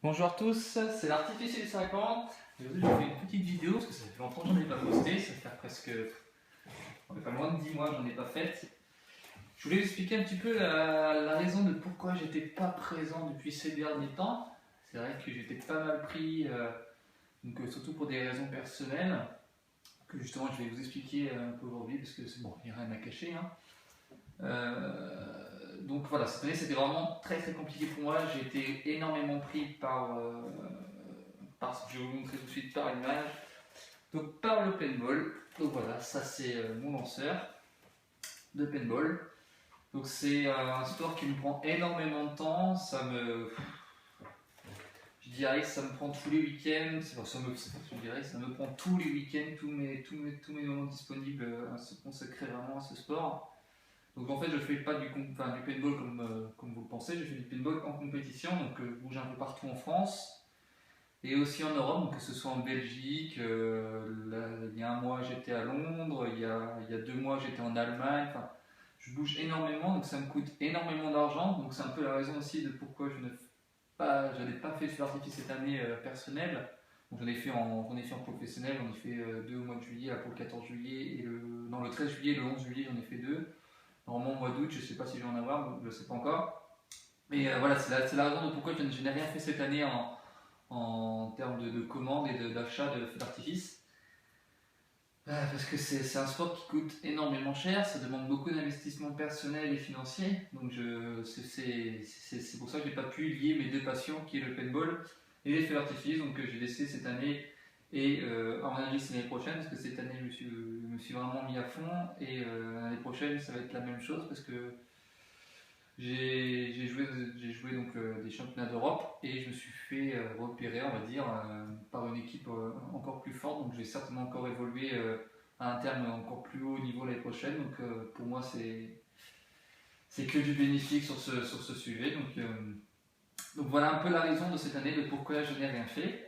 Bonjour à tous, c'est l'Artificiel 50. Aujourd'hui, je fais une petite vidéo parce que ça fait longtemps que j'en ai pas posté. Ça fait presque pas loin de 10 mois que j'en ai pas fait. Je voulais vous expliquer un petit peu la raison de pourquoi j'étais pas présent depuis ces derniers temps. C'est vrai que j'étais pas mal pris, surtout pour des raisons personnelles, que justement je vais vous expliquer un peu aujourd'hui parce que c'est bon, il n'y a rien à cacher, hein. Donc voilà, cette année c'était vraiment très compliqué pour moi. J'ai été énormément pris par ce que je vais vous montrer tout de suite par l'image. Donc par le paintball. Donc voilà, ça c'est mon lanceur de paintball. Donc c'est un sport qui me prend énormément de temps. Je dirais que ça me prend tous les week-ends. Ça me prend tous les week-ends, tous mes moments disponibles à se consacrer vraiment à ce sport. Donc en fait, je fais pas du paintball comme vous le pensez, je fais du paintball en compétition, donc je bouge un peu partout en France et aussi en Europe, donc que ce soit en Belgique, il y a un mois j'étais à Londres, il y a 2 mois j'étais en Allemagne, enfin, je bouge énormément, donc ça me coûte énormément d'argent, donc c'est un peu la raison aussi de pourquoi je n'ai pas fait de feu d'artifice cette année personnelle. Donc j'en ai fait en professionnel, j'en ai fait 2 au mois de juillet, là, pour le 14 juillet, et le 13 juillet et le 11 juillet j'en ai fait 2. Normalement, au mois d'août, je ne sais pas si je vais en avoir, je ne sais pas encore. Mais voilà, c'est la raison de pourquoi je n'ai rien fait cette année en termes de commandes et d'achat de feux d'artifice. Parce que c'est un sport qui coûte énormément cher, ça demande beaucoup d'investissement personnel et financier. Donc c'est pour ça que je n'ai pas pu lier mes deux passions, qui est le paintball et les feux d'artifice. Donc j'ai décidé cette année, et à mon avis c'est l'année prochaine, parce que cette année je me suis vraiment mis à fond, et l'année prochaine ça va être la même chose, parce que j'ai joué donc des championnats d'Europe et je me suis fait repérer, on va dire, par une équipe encore plus forte. Donc je vais certainement encore évoluer à un terme encore plus haut niveau l'année prochaine. Donc pour moi c'est que du bénéfique sur ce sujet. Donc voilà un peu la raison de cette année de pourquoi je n'ai rien fait.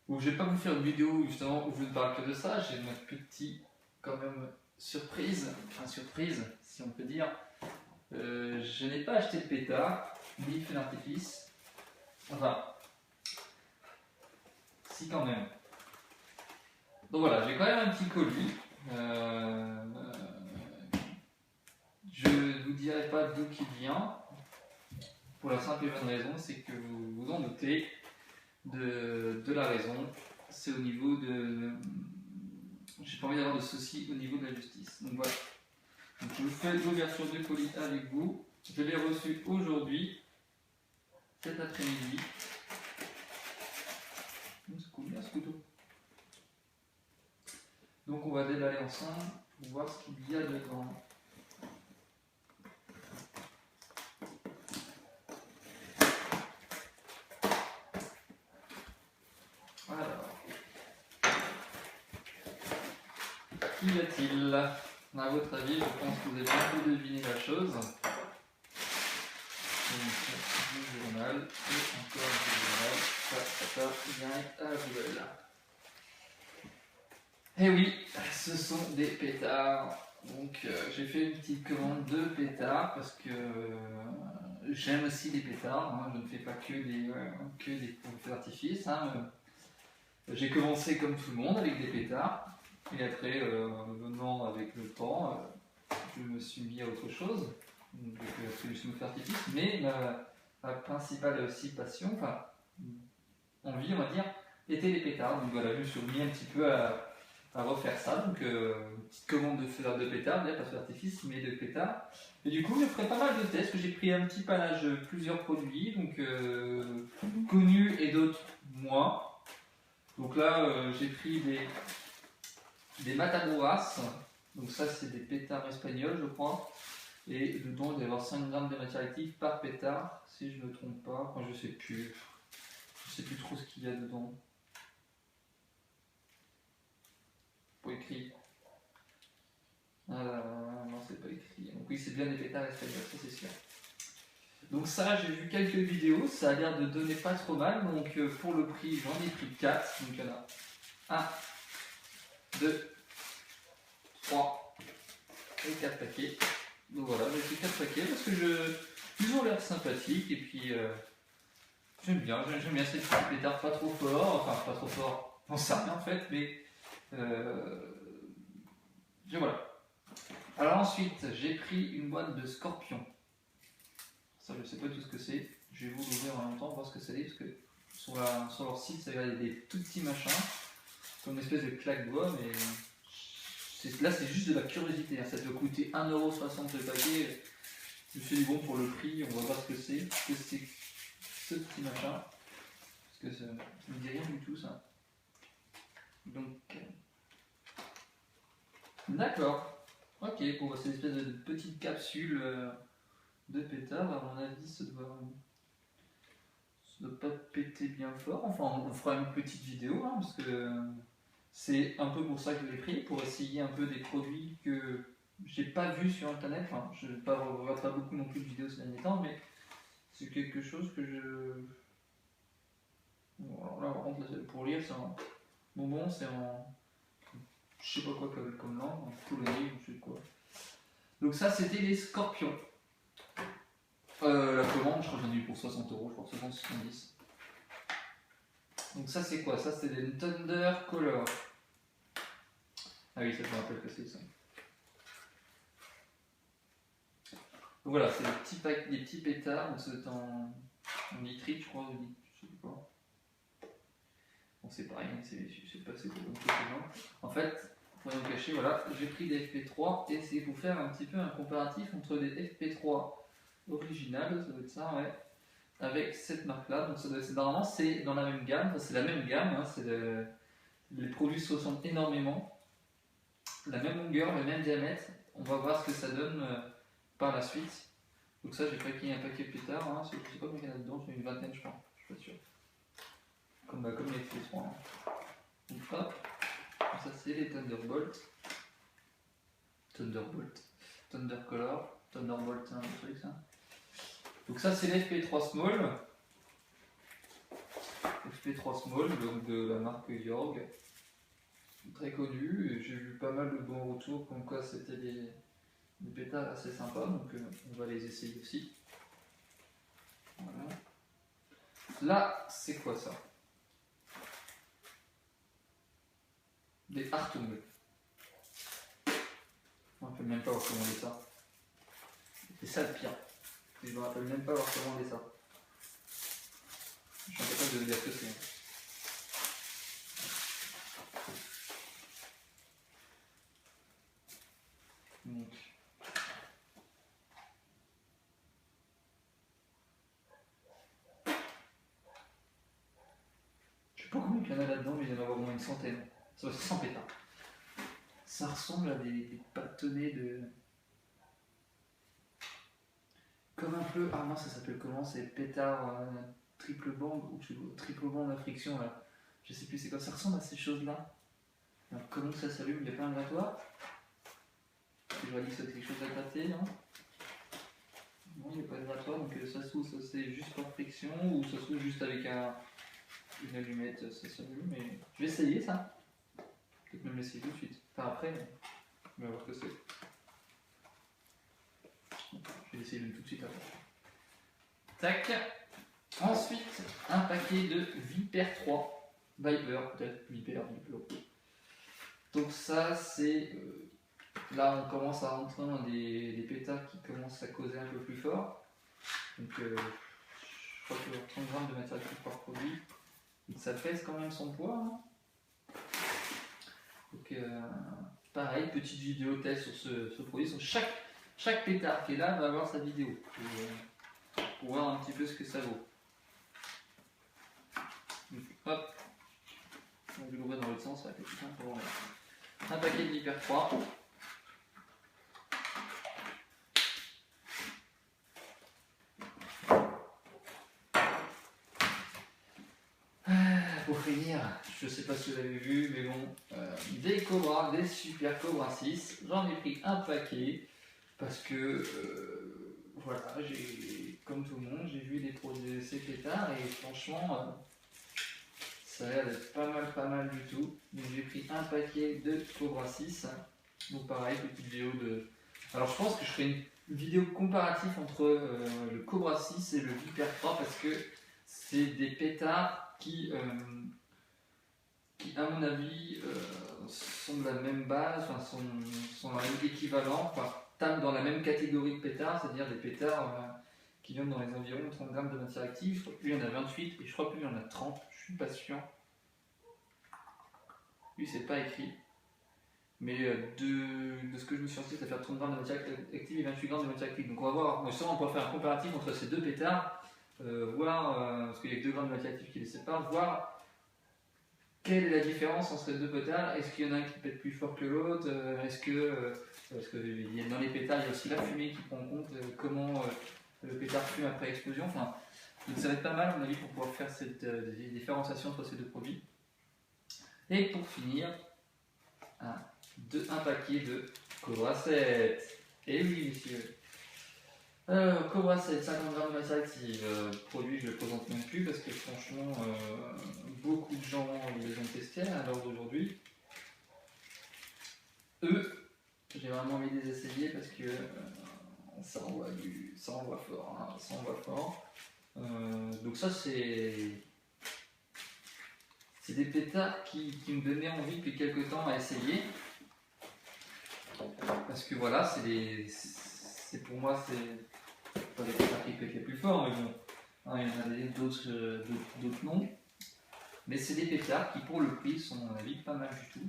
Donc, je ne vais pas vous faire une vidéo justement où je ne parle que de ça. J'ai ma petite quand même surprise, enfin surprise si on peut dire. Je n'ai pas acheté de pétard, ni de feu d'artifice. Enfin, si quand même. Donc voilà, j'ai quand même un petit colis. Je ne vous dirai pas d'où il vient, pour la simple et bonne raison, c'est que vous vous en doutez de la raison. C'est au niveau de... J'ai pas envie d'avoir de soucis au niveau de la justice. Donc voilà. Donc, je vous fais l'ouverture de colis avec vous. Je l'ai reçu aujourd'hui, cet après-midi. C'est cool bien ce couteau. Donc on va déballer ensemble pour voir ce qu'il y a dedans. Alors, qu'y a-t-il? À votre avis, je pense que vous avez un peu deviné la chose. Du journal, et encore du journal, direct à la poubelle. Et oui, ce sont des pétards. Donc j'ai fait une petite commande de pétards parce que j'aime aussi les pétards. Hein. Je ne fais pas que des feux d'artifice. Hein. J'ai commencé comme tout le monde avec des pétards. Et après, venant avec le temps, je me suis mis à autre chose. Donc j'ai fait du feu d'artifice. Mais ma principale aussi passion, enfin envie on va dire, était les pétards. Donc voilà, je me suis mis un petit peu à refaire ça. Donc une petite commande de pétards, pas de feu d'artifice, mais de pétards. Et du coup, je ferai pas mal de tests. J'ai pris un petit panache de plusieurs produits, donc connus et d'autres moins. Donc là, j'ai pris des Matamoras. Donc ça, c'est des pétards espagnols, je crois. Et dedans, il doit y avoir 5 grammes de matière active par pétard, si je ne me trompe pas. Enfin, je sais plus. Je sais plus trop ce qu'il y a dedans. Pas écrit. Non, c'est pas écrit. Donc oui, c'est bien des pétards espagnols, ça c'est sûr. Donc ça, j'ai vu quelques vidéos, ça a l'air de donner pas trop mal. Donc pour le prix, j'en ai pris 4. Donc il y en a 1, 2, 3 et 4 paquets. Donc voilà, j'ai pris 4 paquets parce que ils ont l'air sympathiques et puis j'aime bien ces petits pétards pas trop forts, enfin pas trop forts, on sait rien en fait, mais voilà. Alors ensuite, j'ai pris une boîte de Scorpion. Ça, je sais pas tout ce que c'est. Je vais vous l'ouvrir en même temps, voir ce que c'est, parce que sur leur site, ça a des tout petits machins, comme une espèce de claque-bois, mais là, c'est juste de la curiosité. Hein. Ça doit coûter 1,60€ le paquet. Je me suis dit, bon, pour le prix, on va voir ce que c'est. Ce que c'est ce petit machin. Parce que ça ne me dit rien du tout, ça. Donc, d'accord. Ok, bon, c'est une espèce de petite capsule de pétard. À mon avis, ça doit pas péter bien fort. Enfin, on fera une petite vidéo, hein, parce que c'est un peu pour ça que je l'ai pris, pour essayer un peu des produits que j'ai pas vu sur internet. Enfin, je n'ai pas regardé beaucoup non plus de vidéos ces derniers temps, mais c'est quelque chose que je. Bon, alors là, par contre, pour lire, c'est un bonbon, c'est en. Je sais pas quoi comme langue, en polonais ou je sais quoi. Donc, ça, c'était les Scorpions. La commande, je crois que j'en ai eu pour 60€, je crois, 60-70. Donc, ça, c'est quoi? Ça, c'est des Thunder Color. Ah oui, ça, je me rappelle que c'est ça. Donc voilà, c'est des petits pétards, donc c'est en nitrite, je crois, je sais pas. Bon, c'est pareil, c'est passé comme précédent. En fait, pour rien cacher, voilà, j'ai pris des FP3 et c'est pour faire un petit peu un comparatif entre des FP3 originales, ça doit être ça, ouais, avec cette marque-là. Donc ça doit être, normalement, c'est dans la même gamme, enfin, c'est la même gamme, hein, les produits se ressemblent énormément, la même longueur, le même diamètre. On va voir ce que ça donne par la suite. Donc ça, j'ai paqué un paquet plus tard, hein, je sais pas combien il y en a dedans, j'en ai une vingtaine je crois, je suis pas sûr. Comme les FP3. Hein. Donc hop, ça c'est les Thunderbolt. Thundercolor, Thunderbolt, c'est un autre truc ça. Donc ça c'est les FP3 Small. FP3 Small, donc de la marque Yorg. Très connu, et j'ai vu pas mal de bons retours comme quoi c'était des pétards assez sympas, donc on va les essayer aussi. Voilà. Là, c'est quoi ça? Des Hartung. Je ne me rappelle même pas avoir commandé ça. C'est ça le pire. Je me rappelle même pas avoir commandé ça. Je suis incapable de vous dire ce que c'est. Donc. Je sais pas combien il y en a là-dedans, mais il y en a au moins une centaine. Ça va, c'est 100 pétards. Ça ressemble à des bâtonnets de. Comme un peu. Ah non, ça s'appelle comment? C'est pétard triple bande ou triple bande à friction là. Je sais plus c'est quoi. Ça ressemble à ces choses-là. Alors, comment ça s'allume? Il n'y a pas un grattoir? Je vois dit que c'était quelque chose à gratter, non? Non, il n'y a pas de grattoir, donc ça se trouve, ça c'est juste par friction ou ça se trouve juste avec une allumette, ça s'allume. Mais je vais essayer ça. Peut-être même l'essayer tout de suite. Enfin après, on va voir ce que c'est. Je vais essayer tout de suite après. Tac. Ensuite, un paquet de Viper 3. Viper, peut-être. Viper. Donc ça, c'est... là, on commence à rentrer dans des pétards qui commencent à causer un peu plus fort. Donc, je crois qu'il y a 30 grammes de matière active par produit. Donc ça pèse quand même son poids. Hein. Donc, pareil, petite vidéo test sur ce produit. Sur chaque pétard qui est là va avoir sa vidéo. Pour voir un petit peu ce que ça vaut. Donc, hop. On va l'ouvrir dans l'autre sens, ça va être plus simple pour voir. Un paquet de Viper 3. Pour finir, je sais pas si vous avez vu, mais bon, des Cobra, des Super Cobra 6. J'en ai pris un paquet parce que voilà, comme tout le monde, j'ai vu des produits de ces pétards et franchement, ça a l'air d'être pas mal du tout. Donc j'ai pris un paquet de Cobra 6. Donc pareil, petite vidéo de. Alors je pense que je ferai une vidéo comparative entre le Cobra 6 et le Viper 3 parce que c'est des pétards qui à mon avis, sont de la même base, enfin, sont dans la même équivalent, enfin, tapent dans la même catégorie de pétards, c'est-à-dire des pétards qui viennent dans les environs 30 grammes de matière active. Je crois que lui, il y en a 28 et je crois que lui, il y en a 30, je suis pas sûr. Lui, c'est pas écrit. Mais de ce que je me suis renseigné, ça fait 30 grammes de matière active et 28 grammes de matière active. Donc on va voir, on pourra faire un comparatif entre ces deux pétards, voir, parce qu'il y a que 2 grammes de matière active qui les séparent, voir quelle est la différence entre ces deux pétards. Est-ce qu'il y en a un qui pète plus fort que l'autre? Est-ce que, parce que dans les pétards, il y a aussi la fumée qui prend en compte comment le pétard fume après explosion. Enfin, donc ça va être pas mal, à mon avis, pour pouvoir faire cette différenciation entre ces deux produits. Et pour finir, un paquet de Cobra 7. Et oui, messieurs. Cobra 7, 50 grammes de matière active. Produit, je ne le présente même plus parce que franchement, beaucoup de gens les ont testés à l'heure d'aujourd'hui. Eux, j'ai vraiment envie de les essayer parce que ça envoie fort. Hein, ça envoie fort. Donc, ça, c'est des pétards qui me donnaient envie depuis quelques temps à essayer. Parce que voilà, pour moi, c'est pas les pétards qui pètent les plus forts, mais bon, hein, il y en a d'autres noms. Mais c'est des pétards qui, pour le prix, sont à mon avis pas mal du tout.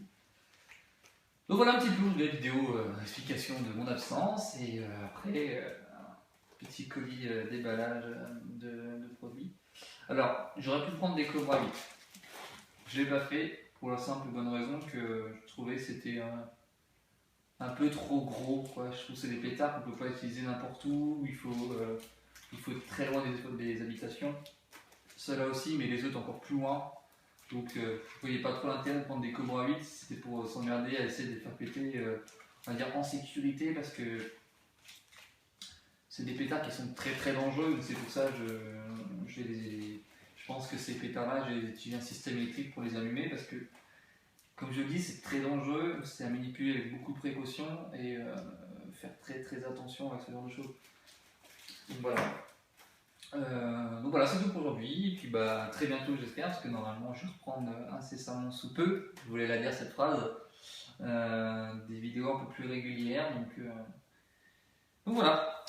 Donc voilà un petit peu de la vidéo explication de mon absence et après un petit colis déballage de produits. Alors, j'aurais pu prendre des Cobra 8. Je l'ai pas fait pour la simple et bonne raison que je trouvais que c'était un peu trop gros, quoi. Je trouve que c'est des pétards qu'on ne peut pas utiliser n'importe où, il faut être très loin des habitations. Ceux-là aussi, mais les autres encore plus loin. Donc je ne voyais pas trop l'intérêt de prendre des Cobra 8, c'était pour s'emmerder à essayer de les faire péter, on va dire en sécurité, parce que c'est des pétards qui sont très très dangereux, donc c'est pour ça que je pense que ces pétards-là, j'ai utilisé un système électrique pour les allumer, parce que comme je le dis, c'est très dangereux, c'est à manipuler avec beaucoup de précautions et faire très très attention avec ce genre de choses. Donc voilà, c'est tout pour aujourd'hui. Et puis très bientôt, j'espère, parce que normalement je vais reprendre incessamment sous peu. Je voulais la dire cette phrase. Des vidéos un peu plus régulières. Donc voilà.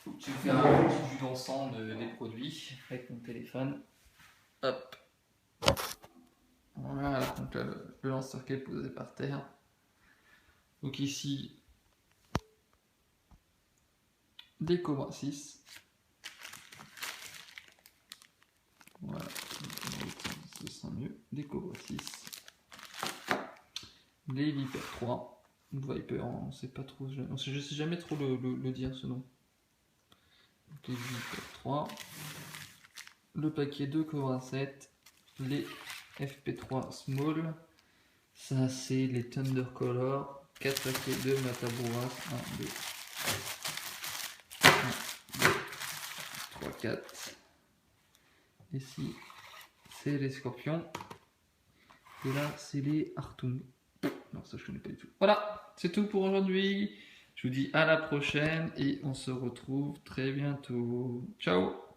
Je vais faire un petit vue d'ensemble des produits avec mon téléphone. Hop. Voilà, donc là, le lanceur qui est posé par terre. Donc ici, des Cobra 6. Voilà, ce sera mieux. Des Cobra 6. Les Viper 3. Viper, on sait pas trop, je sais jamais trop le dire ce nom. Donc les Viper 3. Le paquet de Cobra 7. Les FP3 Small. Ça c'est les Thunder Color. 4 paquets de Mataburas. 1, 2, 3, 4. Ici c'est les Scorpions. Et là c'est les Artung. Non, ça je connais pas du tout. Voilà, c'est tout pour aujourd'hui. Je vous dis à la prochaine et on se retrouve très bientôt. Ciao!